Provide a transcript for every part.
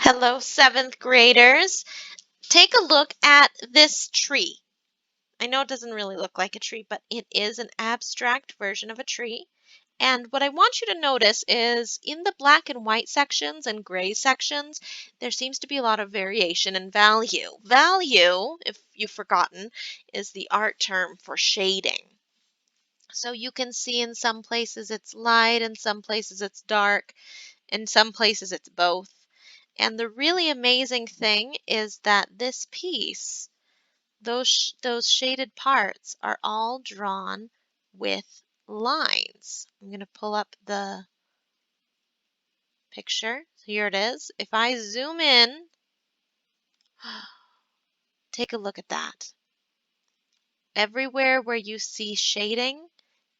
Hello, seventh graders. Take a look at this tree. I know it doesn't really look like a tree, but it is an abstract version of a tree. And what I want you to notice is in the black and white sections and gray sections, there seems to be a lot of variation in value. Value, if you've forgotten, is the art term for shading. So you can see in some places it's light, in some places it's dark, in some places it's both. And the really amazing thing is that this piece, those shaded parts are all drawn with lines. I'm going to pull up the picture. Here it is. If I zoom in, take a look at that. Everywhere where you see shading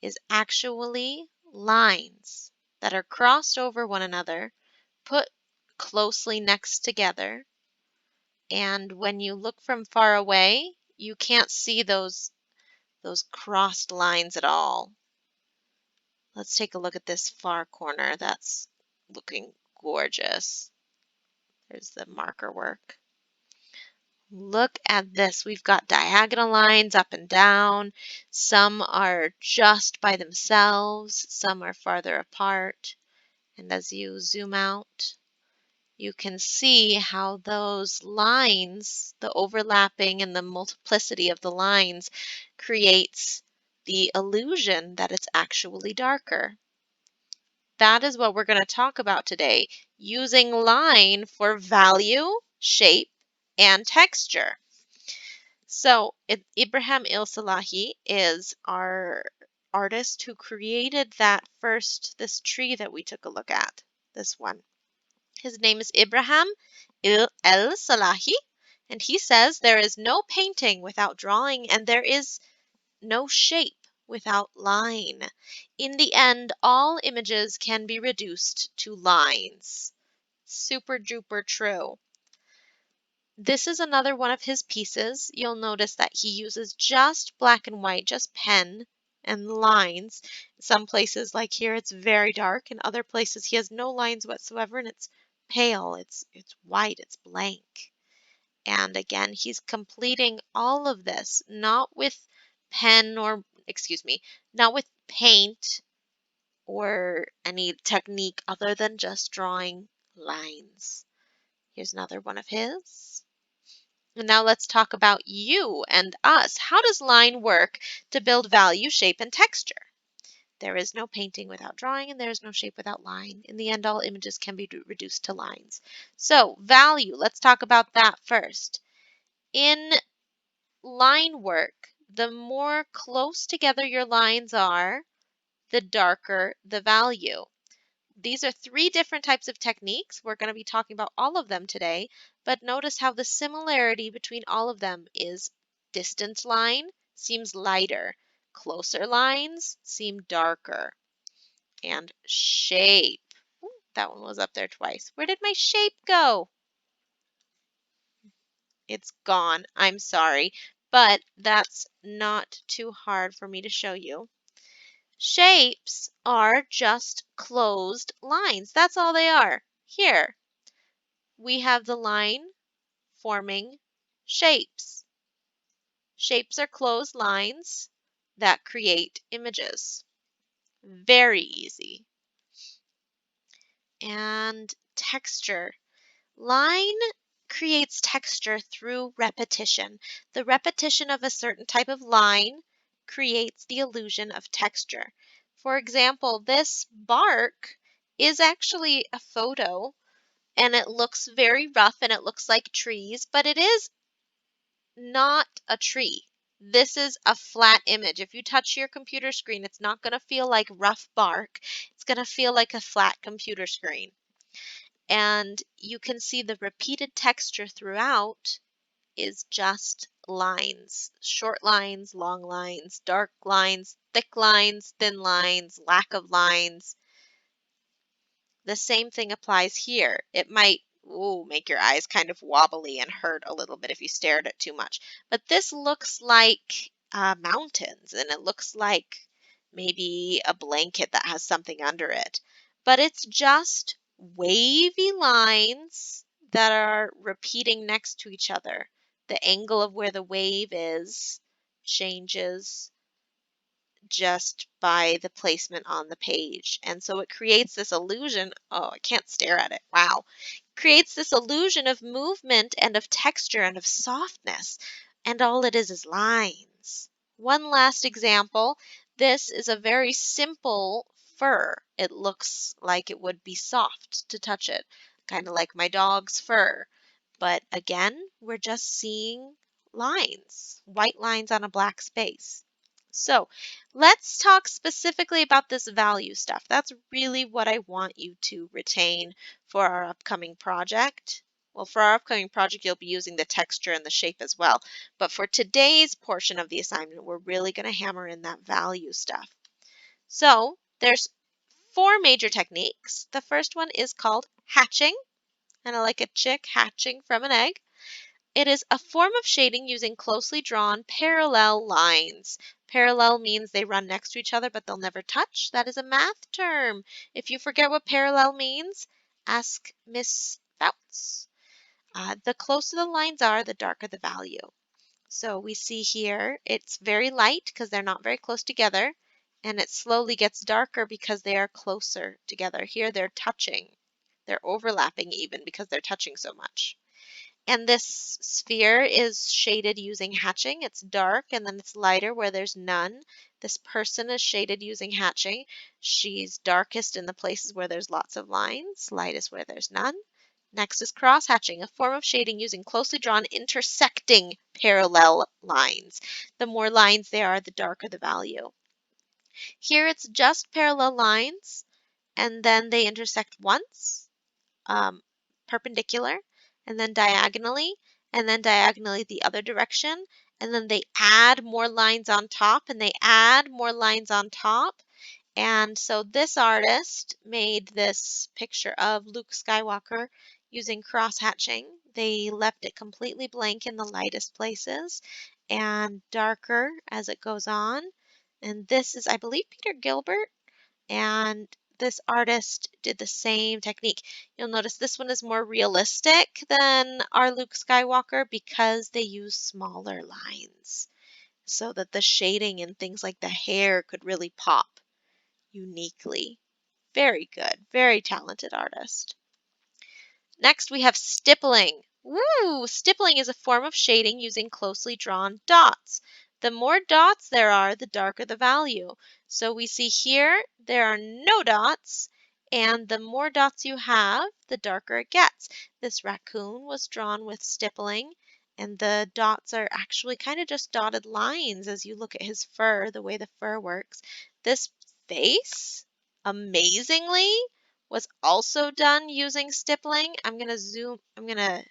is actually lines that are crossed over one another, put closely next together. And when you look from far away, you can't see those crossed lines at all. Let's take a look at this far corner. That's looking gorgeous. There's the marker work. Look at this. We've got diagonal lines up and down. Some are just by themselves. Some are farther apart. And as you zoom out, you can see how those lines, the overlapping and the multiplicity of the lines, creates the illusion that it's actually darker. That is what we're going to talk about today, using line for value, shape, and texture. So Ibrahim Il-Salahi is our artist who created this tree that we took a look at, this one. His name is Ibrahim El-Salahi, and he says there is no painting without drawing, and there is no shape without line. In the end, all images can be reduced to lines. Super duper true. This is another one of his pieces. You'll notice that he uses just black and white, just pen and lines. Some places, like here, it's very dark. In other places, he has no lines whatsoever, and it's pale, it's white, it's blank. And again, he's completing all of this, not with not with paint or any technique other than just drawing lines. Here's another one of his. And now let's talk about you and us. How does line work to build value, shape, and texture? There is no painting without drawing, and there is no shape without line. In the end, all images can be reduced to lines. So, value, let's talk about that first. In line work, the more close together your lines are, the darker the value. These are three different types of techniques. We're going to be talking about all of them today, but notice how the similarity between all of them is distant line seems lighter, closer lines seem darker, and shape. Ooh, that one was up there twice. Where did my shape go? It's gone. I'm sorry, but that's not too hard for me to show you. Shapes are just closed lines. That's all they are. Here, we have the line forming shapes. Shapes are closed lines that create images. Very easy. And texture. Line creates texture through repetition. The repetition of a certain type of line creates the illusion of texture. For example, this bark is actually a photo and it looks very rough and it looks like trees, but it is not a tree. This is a flat image. If you touch your computer screen, it's not going to feel like rough bark. It's going to feel like a flat computer screen. And you can see the repeated texture throughout is just lines. Short lines, long lines, dark lines, thick lines, thin lines, lack of lines. The same thing applies here. It might make your eyes kind of wobbly and hurt a little bit if you stare at it too much. But this looks like mountains, and it looks like maybe a blanket that has something under it. But it's just wavy lines that are repeating next to each other. The angle of where the wave is changes just by the placement on the page. And so it creates this illusion. Oh, I can't stare at it. Wow. Creates this illusion of movement and of texture and of softness. And all it is lines. One last example. This is a very simple fur. It looks like it would be soft to touch it, kind of like my dog's fur. But again, we're just seeing lines, white lines on a black space. So let's talk specifically about this value stuff. That's really what I want you to retain for our upcoming project. Well, for our upcoming project, you'll be using the texture and the shape as well. But for today's portion of the assignment, we're really going to hammer in that value stuff. So there's 4 major techniques. The first one is called hatching, kind of like a chick hatching from an egg. It is a form of shading using closely drawn parallel lines. Parallel means they run next to each other, but they'll never touch. That is a math term. If you forget what parallel means, ask Miss Fouts. The closer the lines are, the darker the value. So we see here, it's very light because they're not very close together, and it slowly gets darker because they are closer together. Here they're touching. They're overlapping even because they're touching so much. And this sphere is shaded using hatching. It's dark and then it's lighter where there's none. This person is shaded using hatching. She's darkest in the places where there's lots of lines, lightest where there's none. Next is cross hatching, a form of shading using closely drawn intersecting parallel lines. The more lines there are, the darker the value. Here it's just parallel lines and then they intersect once. Perpendicular, and then diagonally the other direction, and then they add more lines on top, and they add more lines on top. And so this artist made this picture of Luke Skywalker using cross-hatching. They left it completely blank in the lightest places and darker as it goes on. And this is, I believe, Peter Gilbert. And this artist did the same technique. You'll notice this one is more realistic than our Luke Skywalker because they use smaller lines so that the shading and things like the hair could really pop uniquely. Very good, very talented artist. Next, we have stippling. Woo! Stippling is a form of shading using closely drawn dots. The more dots there are, the darker the value. So we see here there are no dots, and the more dots you have, the darker it gets. This raccoon was drawn with stippling, and the dots are actually kind of just dotted lines as you look at his fur, the way the fur works. This face, amazingly, was also done using stippling. I'm going to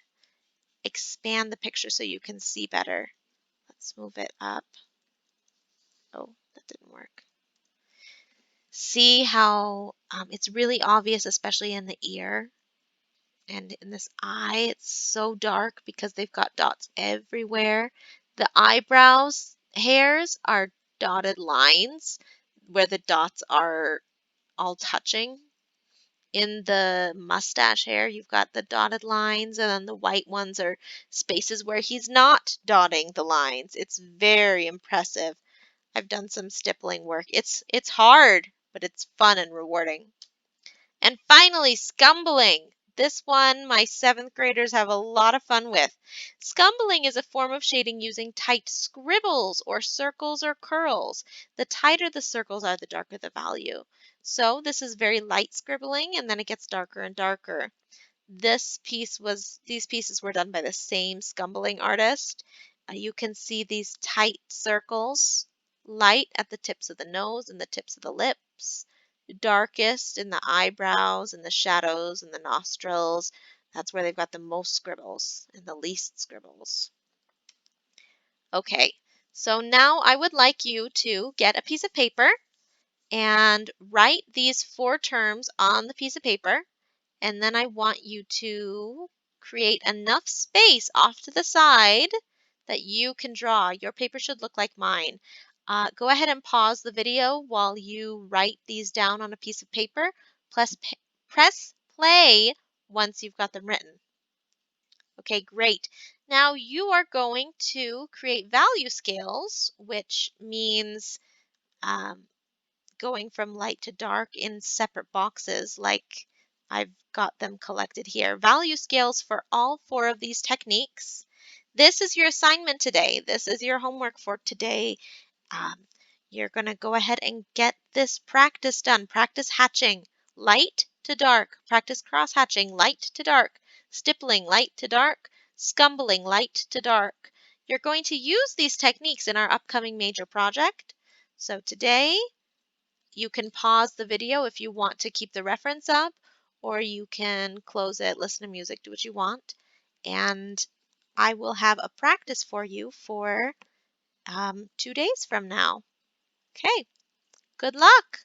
expand the picture so you can see better. Let's move it up. Oh, that didn't work. See how it's really obvious, especially in the ear and in this eye. It's so dark because they've got dots everywhere. The eyebrows hairs are dotted lines where the dots are all touching. In the mustache hair, you've got the dotted lines, and then the white ones are spaces where he's not dotting the lines. It's very impressive. I've done some stippling work. It's hard, but it's fun and rewarding. And finally, scumbling. This one my 7th graders have a lot of fun with. Scumbling is a form of shading using tight scribbles or circles or curls. The tighter the circles are, the darker the value. So this is very light scribbling, and then it gets darker and darker. These pieces were done by the same scumbling artist. You can see these tight circles, light at the tips of the nose and the tips of the lips, darkest in the eyebrows and the shadows and the nostrils. That's where they've got the most scribbles and the least scribbles. Okay, so now I would like you to get a piece of paper and write these 4 terms on the piece of paper. And then I want you to create enough space off to the side that you can draw. Your paper should look like mine. Go ahead and pause the video while you write these down on a piece of paper. Press play once you've got them written. Okay, great. Now you are going to create value scales, which means um, going from light to dark in separate boxes like I've got them collected here. Value scales for all 4 of these techniques. This is your assignment today. This is your homework for today. Um, you're going to go ahead and get this practice done. Practice hatching, light to dark. Practice cross hatching, light to dark. Stippling, light to dark. Scumbling, light to dark. You're going to use these techniques in our upcoming major project. So today, you can pause the video if you want to keep the reference up, or you can close it, listen to music, do what you want. And I will have a practice for you for 2 days from now. Okay, good luck.